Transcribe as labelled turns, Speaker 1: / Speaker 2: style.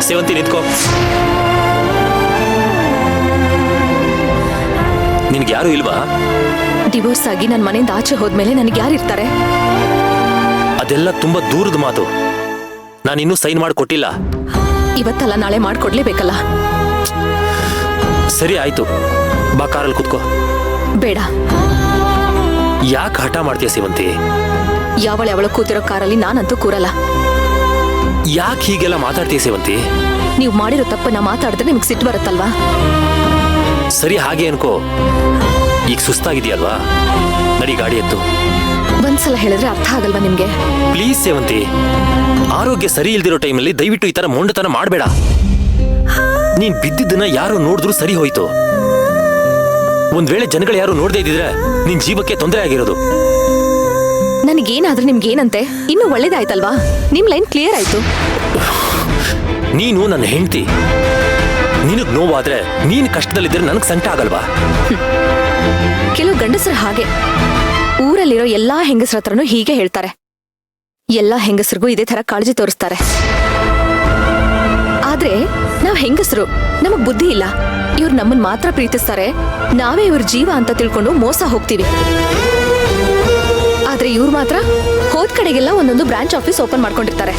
Speaker 1: ಸೇವಂತಿ ನಿಂತ್ಕೋ. ನಿನ್ಗೆ ಯಾರು ಇಲ್ವಾ?
Speaker 2: ಡಿವೋರ್ಸ್ ಆಗಿ ನನ್ನ ಮನೆಯಿಂದ ಆಚೆ ಹೋದ್ಮೇಲೆ ನನಗೆ ಯಾರಿರ್ತಾರೆ?
Speaker 1: ಅದೆಲ್ಲ ತುಂಬಾ ದೂರದ ಮಾತು. ನಾನಿನ್ನೂ ಸೈನ್ ಮಾಡಿ ಕೊಟ್ಟಿಲ್ಲ.
Speaker 2: ಇವತ್ತಲ್ಲ ನಾಳೆ ಮಾಡ್ಕೊಡ್ಲೇಬೇಕಲ್ಲ.
Speaker 1: ಸರಿ ಆಯ್ತು, ಬಾ ಕಾರಲ್ಲಿ ಕೂತ್ಕೋ.
Speaker 2: ಬೇಡ.
Speaker 1: ಯಾಕೆ ಹಠ ಮಾಡ್ತೀಯ ಸೇವಂತಿ?
Speaker 2: ಯಾವಳ ಕೂತಿರೋ ಕಾರಲ್ಲಿ ನಾನಂತೂ ಕೂರಲ್ಲ.
Speaker 1: ಯಾಕೆ ಹೀಗೆಲ್ಲ ಮಾತಾಡ್ತೀಯ ಸೇವಂತಿ?
Speaker 2: ನೀವು ಮಾಡಿರೋ ತಪ್ಪನ್ನ ಮಾತಾಡಿದ್ರೆ ನಿಮ್ಗೆ ಸಿಟ್ಟು ಬರುತ್ತಲ್ವಾ?
Speaker 1: ಸರಿ, ಹಾಗೆ ಅನ್ಕೋ. ಈಗ ಸುಸ್ತಾಗಿದೆಯಲ್ವಾ, ನಡಿ ಗಾಡಿ ಎತ್ತು.
Speaker 2: ಒಂದ್ಸಲ ಹೇಳಿದ್ರೆ ಅರ್ಥ ಆಗಲ್ವಾ ನಿಮ್ಗೆ?
Speaker 1: ಪ್ಲೀಸ್ ಸೇವಂತಿ, ಆರೋಗ್ಯ ಸರಿ ಇಲ್ದಿರೋ ಟೈಮಲ್ಲಿ ದಯವಿಟ್ಟು ಈ ತರ ಮೊಂಡತನ ಮಾಡಬೇಡ. ನೀನ್ ಬಿದ್ದಿದ್ದನ್ನ ಯಾರು ನೋಡಿದ್ರು ಸರಿ ಹೋಯ್ತು. ಒಂದ್ ವೇಳೆ ಜನಗಳು ಯಾರು ನೋಡದೇ ಇದ್ದಿದ್ರೆ ನಿನ್ ಜೀವಕ್ಕೆ ತೊಂದರೆ ಆಗಿರೋದು.
Speaker 2: ನನಗೇನಾದ್ರೂ ನಿಮ್ಗೇನಂತೆ? ಇನ್ನೂ ಒಳ್ಳೇದಾಯ್ತಲ್ವಾ? ನಿಮ್ ಲೈನ್ ಕ್ಲಿಯರ್ ಆಯ್ತು.
Speaker 1: ನೀನು ನನ್ನ ಹೆಂಡತಿ. ನಿನಗ್ ನೋವಾದ್ರೆ ನೀನ್ ಕಷ್ಟದಲ್ಲಿದ್ರೆ ನನಗ್ ಸಂಕಟ ಆಗಲ್ವಾ?
Speaker 2: ಕೆಲವು ಗಂಡಸರು ಹಾಗೆ. ಊರಲ್ಲಿರೋ ಎಲ್ಲಾ ಹೆಂಗಸರ ಹತ್ರನೂ ಹೀಗೆ ಹೇಳ್ತಾರೆ. ಎಲ್ಲಾ ಹೆಂಗಸರಿಗೂ ಇದೇ ತರ ಕಾಳಜಿ ತೋರಿಸ್ತಾರೆ. ಆದ್ರೆ ನಾವ್ ಹೆಂಗಸರು, ನಮಗ್ ಬುದ್ಧಿ ಇಲ್ಲ. ಇವ್ರು ನಮ್ಮನ್ ಮಾತ್ರ ಪ್ರೀತಿಸ್ತಾರೆ, ನಾವೇ ಇವ್ರ ಜೀವ ಅಂತ ತಿಳ್ಕೊಂಡು ಮೋಸ ಹೋಗ್ತೀವಿ. ಆದ್ರೆ ಇವ್ರು ಮಾತ್ರ ಹೋದ್ ಕಡೆಗೆಲ್ಲ ಒಂದೊಂದು ಬ್ರಾಂಚ್ ಆಫೀಸ್ ಓಪನ್ ಮಾಡ್ಕೊಂಡಿರ್ತಾರೆ.